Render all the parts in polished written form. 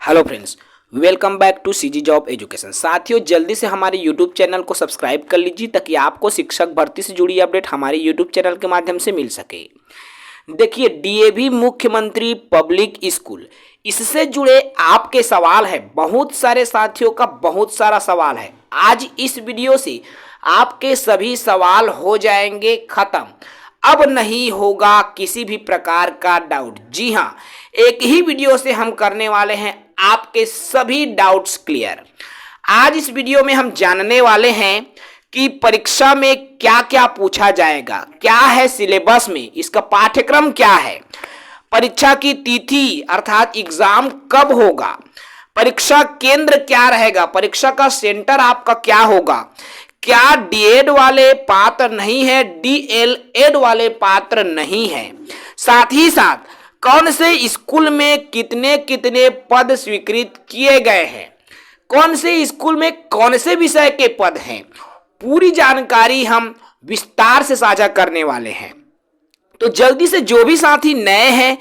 Hello friends, welcome back to CG job education. साथियों, जल्दी से हमारे यूट्यूब चैनल को सब्सक्राइब कर लीजिए ताकि आपको शिक्षक भर्ती से जुड़ी अपडेट हमारे यूट्यूब चैनल के माध्यम से मिल सके। देखिए, डीएवी मुख्यमंत्री पब्लिक स्कूल, इससे जुड़े आपके सवाल है। बहुत सारे साथियों का बहुत सारा सवाल है। आज इस वीडियो से आपके सभी सवाल हो जाएंगे खत्म। अब नहीं होगा किसी भी प्रकार का डाउट। जी हाँ, एक ही वीडियो से हम करने वाले हैं आपके सभी डाउट्स क्लियर। आज इस वीडियो में हम जानने वाले हैं कि परीक्षा में क्या क्या पूछा जाएगा, क्या है सिलेबस में, इसका पाठ्यक्रम क्या है, परीक्षा की तिथि अर्थात एग्जाम कब होगा, परीक्षा केंद्र क्या रहेगा, परीक्षा का सेंटर आपका क्या होगा, क्या डीएड वाले पात्र नहीं है, डीएलएड वाले पात्र नहीं है, साथ ही साथ कौन से स्कूल में कितने कितने पद स्वीकृत किए गए हैं, कौन से स्कूल में कौन से विषय के पद हैं, पूरी जानकारी हम विस्तार से साझा करने वाले हैं। तो जल्दी से जो भी साथी नए हैं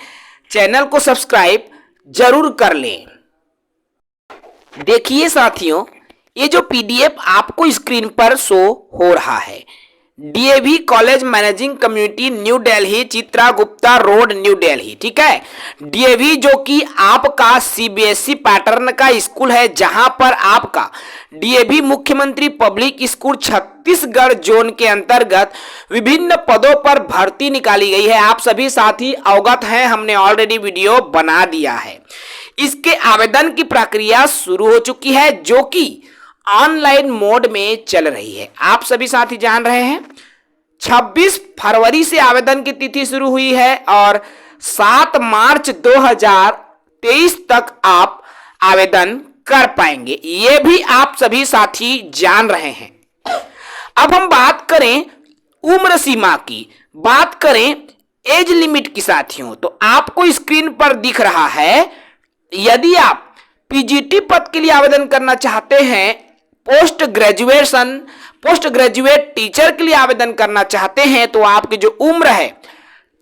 चैनल को सब्सक्राइब जरूर कर लें। देखिए साथियों, ये जो पीडीएफ आपको स्क्रीन पर शो हो रहा है, DAV college managing community new Delhi, Chitra Gupta road, new Delhi. ठीक है, डीएवी जो कि आपका सीबीएसई पैटर्न का स्कूल है, जहां पर आपका डीएवी मुख्यमंत्री पब्लिक स्कूल छत्तीसगढ़ जोन के अंतर्गत विभिन्न पदों पर भर्ती निकाली गई है। आप सभी साथी अवगत हैं, हमने ऑलरेडी वीडियो बना दिया है। इसके आवेदन की प्रक्रिया शुरू हो चुकी है, जो कि ऑनलाइन मोड में चल रही है। आप सभी साथी जान रहे हैं 26 फरवरी से आवेदन की तिथि शुरू हुई है और 7 मार्च 2023 तक आप आवेदन कर पाएंगे। ये भी आप सभी साथी जान रहे हैं। अब हम बात करें उम्र सीमा की, बात करें एज लिमिट की साथियों, तो आपको स्क्रीन पर दिख रहा है, यदि आप पीजीटी पद के लिए आवेदन करना चाहते हैं, पोस्ट ग्रेजुएट टीचर के लिए आवेदन करना चाहते हैं, तो आपकी जो उम्र है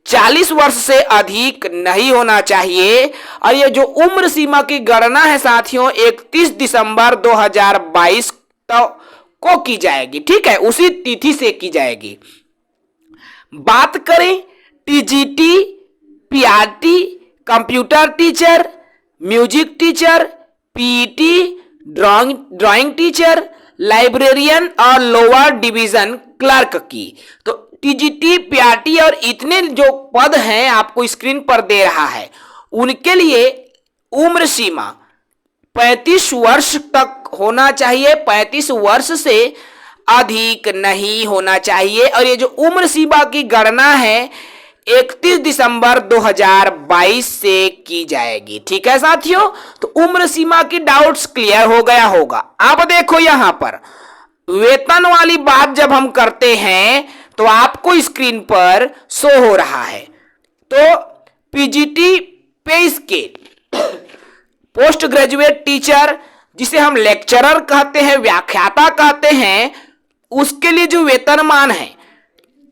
40 वर्ष से अधिक नहीं होना चाहिए। और ये जो उम्र सीमा की गणना है साथियों 31 दिसंबर 2022 को की जाएगी। ठीक है, उसी तिथि से की जाएगी। बात करें TGT, PRT, computer teacher, music teacher, PET, drawing teacher, librarian और लोअर डिवीजन क्लर्क की, तो टीजीटी, पीआरटी और इतने जो पद हैं आपको स्क्रीन पर दे रहा है, उनके लिए उम्र सीमा 35 वर्ष तक होना चाहिए, 35 वर्ष से अधिक नहीं होना चाहिए। और ये जो उम्र सीमा की गणना है 31 दिसंबर 2022 से की जाएगी। ठीक है साथियों, तो उम्र सीमा की डाउट्स क्लियर हो गया होगा। अब देखो यहां पर वेतन वाली बात जब हम करते हैं तो आपको स्क्रीन पर शो हो रहा है, तो पीजीटी पे स्केल, पोस्ट ग्रेजुएट टीचर जिसे हम लेक्चरर कहते हैं, व्याख्याता कहते हैं, उसके लिए जो वेतनमान है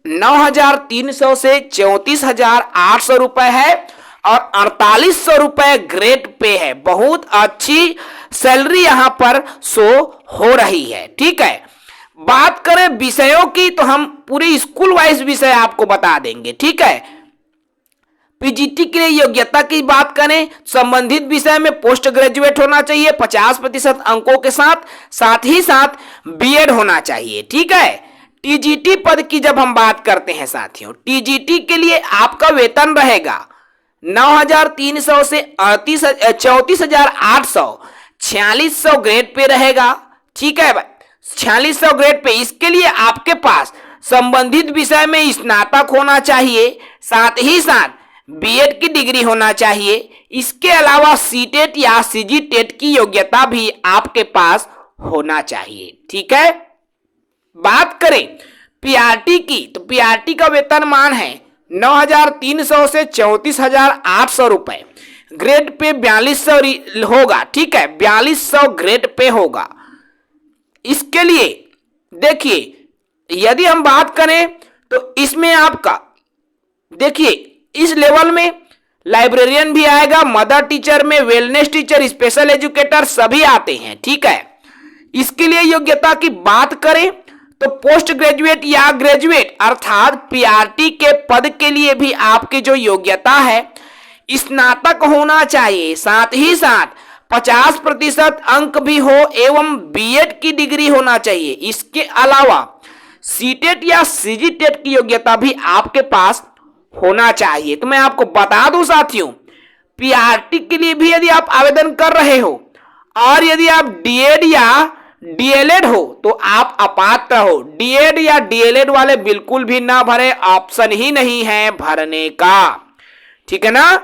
9,300 से 34,800 रुपए है और 4,800 रुपए ग्रेड पे है। बहुत अच्छी सैलरी यहां पर शो हो रही है। ठीक है, बात करें विषयों की तो हम पूरी स्कूल वाइज विषय आपको बता देंगे। ठीक है, पीजीटी के लिए योग्यता की बात करें, संबंधित विषय में पोस्ट ग्रेजुएट होना चाहिए 50% अंकों के साथ, साथ ही साथ बीएड होना चाहिए। ठीक है, टीजीटी पद की जब हम बात करते हैं साथियों, टीजीटी के लिए आपका वेतन रहेगा 9,300 से 34,800, 4600 ग्रेड पे रहेगा। ठीक है भाई, 4600 ग्रेड पे। इसके लिए आपके पास संबंधित विषय में स्नातक होना चाहिए, साथ ही साथ बीएड की डिग्री होना चाहिए। इसके अलावा सीटेट या सीजीटेट की योग्यता भी आपके पास होना चाहिए। ठीक है, बात करें पीआरटी की, तो पीआरटी का वेतनमान है 9,300 से 34,800 रुपए, ग्रेड पे 4200 होगा। ठीक है, 4200 ग्रेड पे होगा। इसके लिए देखिए, यदि हम बात करें तो इसमें आपका देखिए इस लेवल में लाइब्रेरियन भी आएगा, मदर टीचर में वेलनेस टीचर, स्पेशल एजुकेटर सभी आते हैं। ठीक है, इसके लिए योग्यता की बात करें तो पोस्ट ग्रेजुएट या ग्रेजुएट अर्थात पीआरटी के पद के लिए भी आपकी जो योग्यता है स्नातक होना चाहिए, साथ ही साथ 50% अंक भी हो एवं बीएड की डिग्री होना चाहिए। इसके अलावा सीटेट या सीजीटेट की योग्यता भी आपके पास होना चाहिए। तो मैं आपको बता दूं साथियों, पीआरटी के लिए भी यदि आप आवेदन कर रहे हो और यदि आप डीएड या डीएलएड हो तो आप अपात्र हो। डीएड या डीएलएड वाले बिल्कुल भी ना भरे, ऑप्शन ही नहीं है भरने का। ठीक है ना,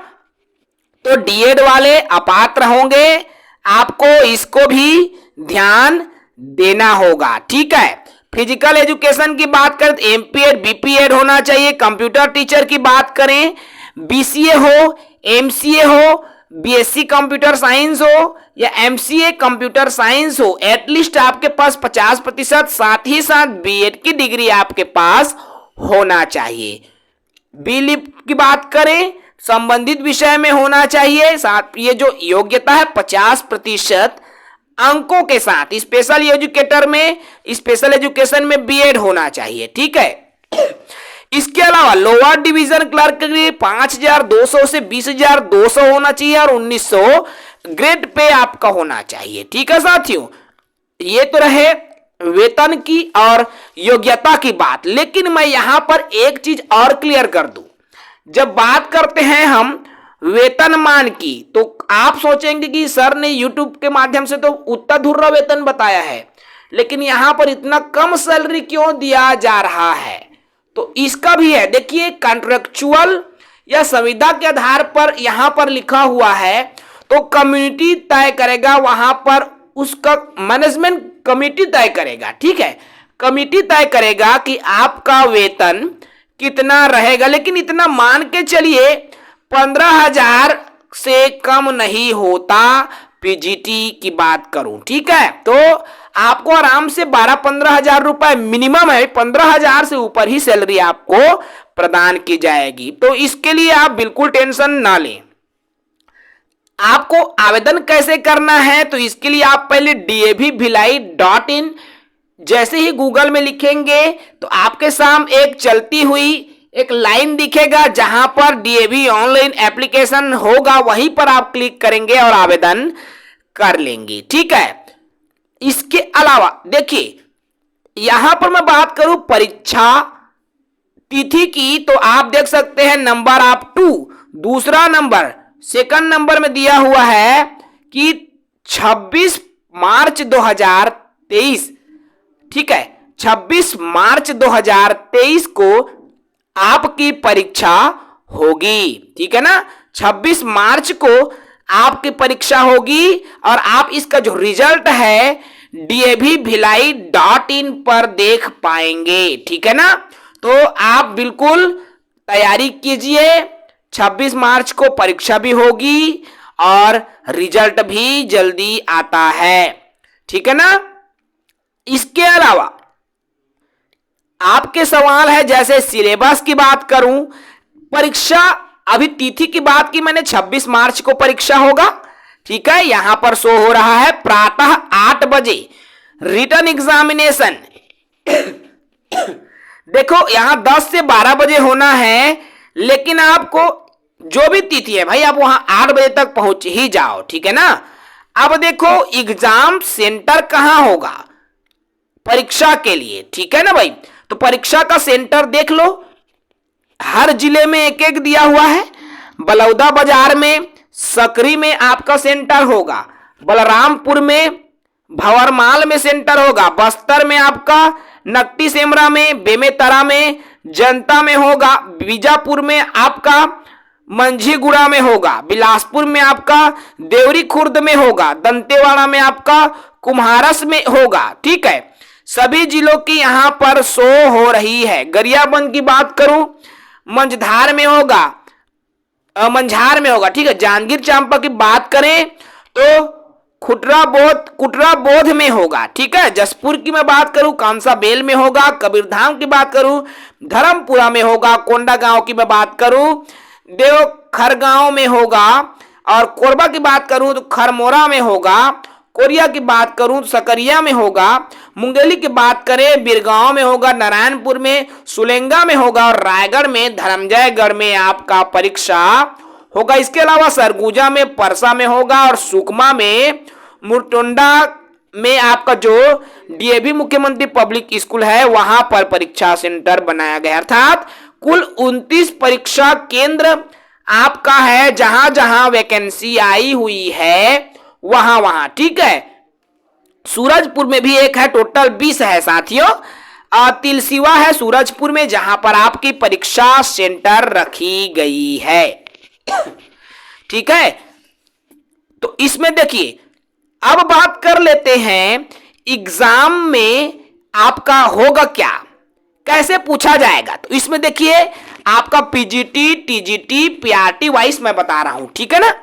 तो डीएड वाले अपात्र होंगे, आपको इसको भी ध्यान देना होगा। ठीक है, फिजिकल एजुकेशन की बात करें तो एमपीएड बीपीएड होना चाहिए। कंप्यूटर टीचर की बात करें बीसीए हो, एमसीए हो, बीएससी कंप्यूटर साइंस हो या एमसीए कंप्यूटर साइंस हो, एटलीस्ट आपके पास 50%, साथ ही साथ बीएड की डिग्री आपके पास होना चाहिए। बीलिप की बात करें संबंधित विषय में होना चाहिए। साथ ये जो योग्यता है 50% अंकों के साथ स्पेशल एजुकेटर में, स्पेशल एजुकेशन में बीएड होना चाहिए। ठीक है, इसके अलावा लोअर डिवीजन क्लर्क के लिए 5200 से 20200 होना चाहिए और 1900 ग्रेड पे आपका होना चाहिए। ठीक है साथियों, ये तो रहे वेतन की और योग्यता की बात। लेकिन मैं यहां पर एक चीज और क्लियर कर दूं, जब बात करते हैं हम वेतनमान की तो आप सोचेंगे कि सर ने यूट्यूब के माध्यम से तो उतना धुर्रा वेतन बताया है, लेकिन यहां पर इतना कम सैलरी क्यों दिया जा रहा है? तो इसका भी है। देखिए, कॉन्ट्रेक्चुअल या संविदा के आधार पर यहां पर लिखा हुआ है, तो कम्युनिटी तय करेगा, वहां पर उसका मैनेजमेंट कमेटी तय करेगा। ठीक है, कमेटी तय करेगा कि आपका वेतन कितना रहेगा, लेकिन इतना मान के चलिए 15,000 से कम नहीं होता पीजीटी की बात करूं। ठीक है, तो आपको आराम से 12-15 हजार रुपए मिनिमम है, 15,000 से ऊपर ही सैलरी आपको प्रदान की जाएगी। तो इसके लिए आप बिल्कुल टेंशन ना लें। आपको आवेदन कैसे करना है तो इसके लिए आप पहले davbhilai.in जैसे ही गूगल में लिखेंगे तो आपके सामने एक चलती हुई एक लाइन दिखेगा जहां पर डीएवी ऑनलाइन एप्लीकेशन होगा, वहीं पर आप क्लिक करेंगे और आवेदन कर लेंगे। ठीक है, इसके अलावा देखिए यहां पर मैं बात करूं परीक्षा तिथि की, तो आप देख सकते हैं नंबर ऑफ 2, दूसरा नंबर सेकंड नंबर में दिया हुआ है कि 26 मार्च 2023। ठीक है, 26 मार्च 2023 को आपकी परीक्षा होगी। ठीक है ना, 26 मार्च को आपकी परीक्षा होगी और आप इसका जो रिजल्ट है davbhilai.in पर देख पाएंगे। ठीक है ना, तो आप बिल्कुल तैयारी कीजिए, 26 मार्च को परीक्षा भी होगी और रिजल्ट भी जल्दी आता है। ठीक है ना, इसके अलावा आपके सवाल है जैसे सिलेबस की बात करूं, परीक्षा अभी तिथि की बात की मैंने, 26 मार्च को परीक्षा होगा। ठीक है, यहां पर शो हो रहा है प्रातः 8 बजे रिटन एग्जामिनेशन। देखो यहां 10 से 12 बजे होना है, लेकिन आपको जो भी तिथि है भाई आप वहां 8 बजे तक पहुंच ही जाओ। ठीक है ना, अब देखो एग्जाम सेंटर कहां होगा परीक्षा के लिए। ठीक है ना भाई, तो परीक्षा का सेंटर देख लो, हर जिले में एक एक दिया हुआ है। बलौदा बाजार में, सकरी में आपका सेंटर होगा, बलरामपुर में, भंवरमाल में सेंटर होगा, बस्तर में आपका नकटी सेमरा में, बेमेतरा में, जनता में होगा, बीजापुर में आपका मंझीगुड़ा में होगा, बिलासपुर में आपका देवरी खुर्द में होगा, दंतेवाड़ा में आपका कुम्हारस में होगा। ठीक है, सभी जिलों की यहां पर शो हो रही है। गरियाबंद की बात करूं, मंझधार में होगा, मंझार में होगा। ठीक है, जांजगीर चांपा की बात करें तो कुटरा बोध में होगा। ठीक है, जसपुर की मैं बात करूं कांसाबेल में होगा, कबीरधाम की बात करूं धर्मपुरा में होगा, कोंडागांव की मैं बात करूं देव खरगांव में होगा, और कोरबा की बात करूं तो खरमोरा में होगा, कोरिया की बात करूं तो सकरिया में होगा, मुंगेली की बात करें बिरगांव में होगा, नारायणपुर में, सुलेंगा में होगा, और रायगढ़ में धर्मजयगढ़ में आपका परीक्षा होगा। इसके अलावा सरगुजा में, परसा में होगा, और सुकमा में, मुरटोंडा में आपका जो डीएवी मुख्यमंत्री पब्लिक स्कूल है वहां पर परीक्षा सेंटर बनाया गया। अर्थात कुल 29 परीक्षा केंद्र आपका है, जहां जहां वैकेंसी आई हुई है वहां वहां, ठीक है। सूरजपुर में भी एक है, टोटल 20 है साथियों। तिलसिवा है सूरजपुर में, जहां पर आपकी परीक्षा सेंटर रखी गई है, ठीक है। तो इसमें देखिए, अब बात कर लेते हैं एग्जाम में आपका होगा क्या, कैसे पूछा जाएगा। तो इसमें देखिए आपका पीजीटी, टीजीटी, पीआरटी वाइज मैं बता रहा हूं, ठीक है ना।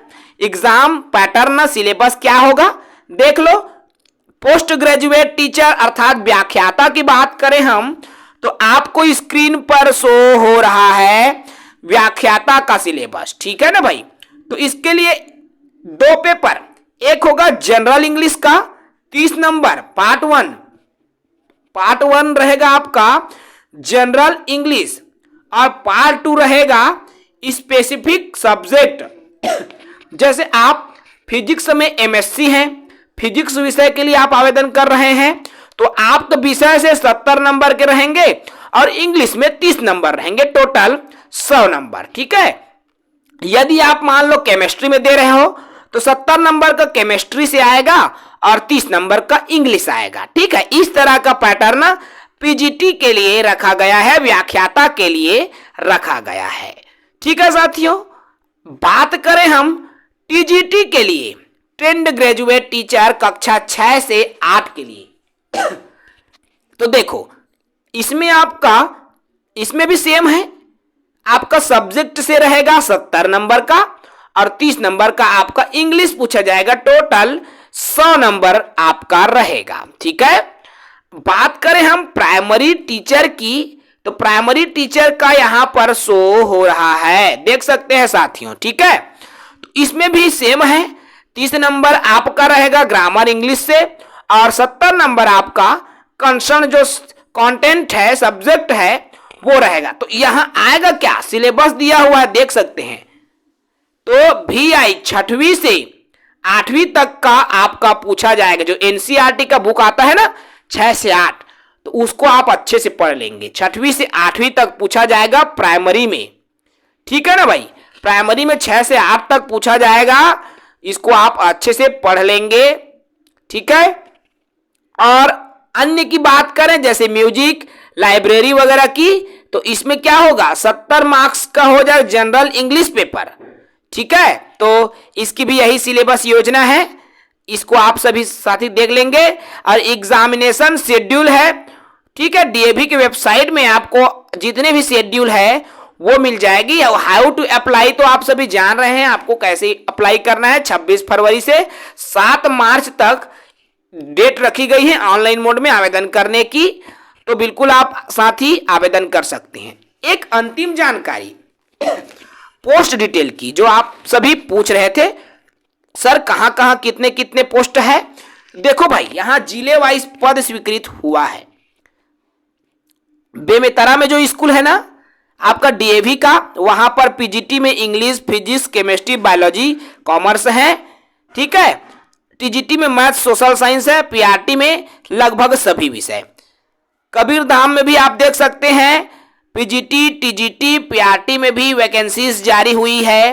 एग्जाम पैटर्न, सिलेबस क्या होगा देख लो। पोस्ट ग्रेजुएट टीचर अर्थात व्याख्याता की बात करें हम, तो आपको स्क्रीन पर शो हो रहा है व्याख्याता का सिलेबस, ठीक है ना भाई। तो इसके लिए 2 पेपर, एक होगा जनरल इंग्लिश का 30 नंबर पार्ट 1 रहेगा आपका जनरल इंग्लिश, और पार्ट 2 रहेगा स्पेसिफिक सब्जेक्ट। जैसे आप फिजिक्स में एमएससी हैं, फिजिक्स विषय के लिए आप आवेदन कर रहे हैं, तो आप तो विषय से 70 नंबर के रहेंगे और इंग्लिश में 30 नंबर रहेंगे, टोटल 100 नंबर, ठीक है। यदि आप मान लो केमिस्ट्री में दे रहे हो तो 70 नंबर का केमिस्ट्री से आएगा और 30 नंबर का इंग्लिश आएगा, ठीक है। इस तरह का पैटर्न पीजीटी के लिए रखा गया है, व्याख्याता के लिए रखा गया है, ठीक है साथियों। बात करें हम टीजीटी के लिए, ट्रेंड ग्रेजुएट टीचर कक्षा 6 से 8 के लिए, तो देखो इसमें आपका, इसमें भी सेम है, आपका सब्जेक्ट से रहेगा 70 नंबर का और 30 नंबर का आपका इंग्लिश पूछा जाएगा, टोटल 100 नंबर आपका रहेगा, ठीक है। बात करें हम प्राइमरी टीचर की, तो प्राइमरी टीचर का यहां पर शो हो रहा है, देख सकते हैं साथियों, ठीक है। तो इसमें भी सेम है, 30 नंबर आपका रहेगा ग्रामर इंग्लिश से और 70 नंबर आपका कंसर्न जो कंटेंट है, सब्जेक्ट है वो रहेगा। तो यहां आएगा क्या, सिलेबस दिया हुआ है देख सकते हैं। तो VI 6वीं से 8वीं तक का आपका पूछा जाएगा, जो एनसीईआरटी का बुक आता है ना 6 से 8, तो उसको आप अच्छे से पढ़ लेंगे। 6वीं से 8वीं तक पूछा जाएगा प्राइमरी में, ठीक है ना भाई। प्राइमरी में 6 से 8 तक पूछा जाएगा, इसको आप अच्छे से पढ़ लेंगे, ठीक है। और अन्य की बात करें जैसे म्यूजिक, लाइब्रेरी वगैरह की, तो इसमें क्या होगा 70 मार्क्स का हो जाए जनरल इंग्लिश पेपर, ठीक है। तो इसकी भी यही सिलेबस योजना है, इसको आप सभी साथी देख लेंगे। और एग्जामिनेशन शेड्यूल है, ठीक है, डीएवी की वेबसाइट में आपको जितने भी शेड्यूल है वो मिल जाएगी। हाउ टू अप्लाई तो आप सभी जान रहे हैं, आपको कैसे अप्लाई करना है। 26 फरवरी से 7 मार्च तक डेट रखी गई है ऑनलाइन मोड में आवेदन करने की, तो बिल्कुल आप साथी आवेदन कर सकते हैं। एक अंतिम जानकारी पोस्ट डिटेल की, जो आप सभी पूछ रहे थे सर कहां कहां कितने कितने पोस्ट है। देखो भाई यहां जिले वाइज पद स्वीकृत हुआ है। बेमेतरा में जो स्कूल है ना आपका डीएवी का, वहां पर पीजीटी में English, physics, chemistry, biology, commerce है, ठीक है। टीजीटी में मैथ, सोशल साइंस है, पीआरटी में लगभग सभी विषय। कबीरधाम में भी आप देख सकते हैं पीजीटी, टीजीटी, पीआरटी में भी वैकेंसीज जारी हुई है,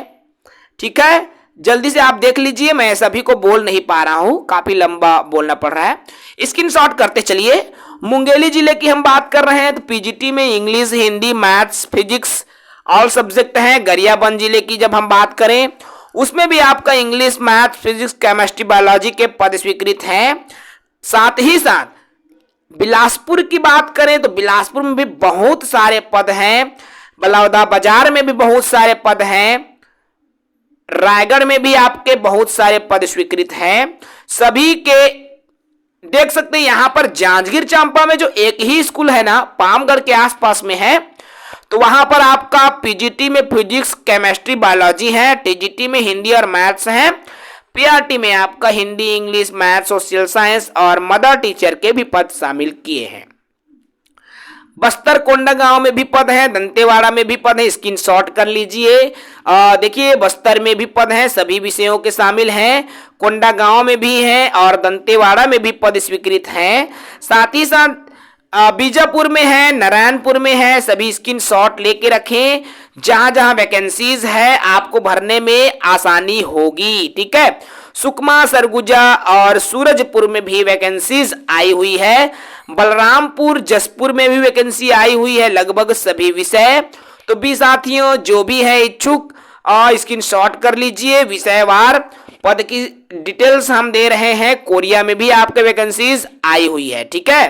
ठीक है। जल्दी से आप देख लीजिए, मैं सभी को बोल नहीं पा रहा हूं, काफी लंबा बोलना पड़ रहा है, स्क्रीनशॉट करते चलिए। मुंगेली जिले की हम बात कर रहे हैं तो पीजीटी में English, Hindi, maths, physics all subject हैं। गरियाबंद जिले की जब हम बात करें उसमें भी आपका English, math, physics, chemistry, biology के पद स्वीकृत हैं। साथ ही साथ बिलासपुर की बात करें तो बिलासपुर में भी बहुत सारे पद हैं, बलौदा बाजार में भी बहुत सारे पद हैं, रायगढ़ में भी आपके बहुत सारे पद स्वीकृत हैं। सभी के देख सकते हैं यहां पर जांजगीर चांपा में जो एक ही स्कूल है ना पामगढ़ के आसपास में है, तो वहां पर आपका पीजीटी में फिजिक्स, केमिस्ट्री, बायोलॉजी है, टीजीटी में हिंदी और मैथ्स है, पीआरटी में आपका Hindi, English, maths, social science और मदर टीचर के भी पद शामिल किए हैं। बस्तर कोंडागांव में भी पद है, दंतेवाड़ा में भी पद है, स्क्रीनशॉट कर लीजिए। देखिए बस्तर में भी पद है, सभी विषयों के शामिल हैं, कोंडागांव में भी है और दंतेवाड़ा में भी पद स्वीकृत हैं। साथ ही साथ बीजापुर में है, नारायणपुर में है, सभी स्क्रीनशॉट लेके रखें। जहां जहां वैकेंसीज है आपको भरने में आसानी होगी, ठीक है। सुकमा, सरगुजा और सूरजपुर में भी वैकेंसीज आई हुई है। बलरामपुर, जसपुर में भी वैकेंसी आई हुई है, लगभग सभी विषय। तो भी साथियों जो भी है इच्छुक स्क्रीनशॉट कर लीजिए। विषयवार पद की डिटेल्स हम दे रहे हैं। कोरिया में भी आपके वैकेंसीज आई हुई है, ठीक है।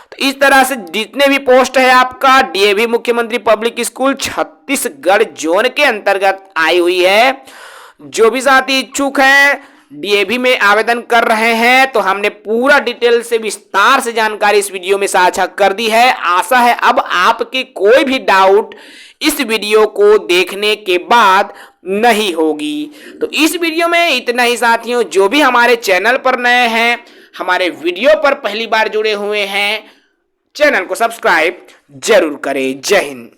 तो इस तरह से जितने भी पोस्ट है आपका डीएवी मुख्यमंत्री पब्लिक स्कूल छत्तीसगढ़ जोन के अंतर्गत आई हुई है। जो भी साथी इच्छुक हैं डीएवी में आवेदन कर रहे हैं तो हमने पूरा डिटेल से विस्तार से जानकारी इस वीडियो में साझा कर दी है। आशा है अब आपकी कोई भी डाउट इस वीडियो को देखने के बाद नहीं होगी। तो इस वीडियो में इतना ही साथियों। जो भी हमारे चैनल पर नए हैं, हमारे वीडियो पर पहली बार जुड़े हुए हैं, चैनल को सब्सक्राइब जरूर करें। जय हिंद।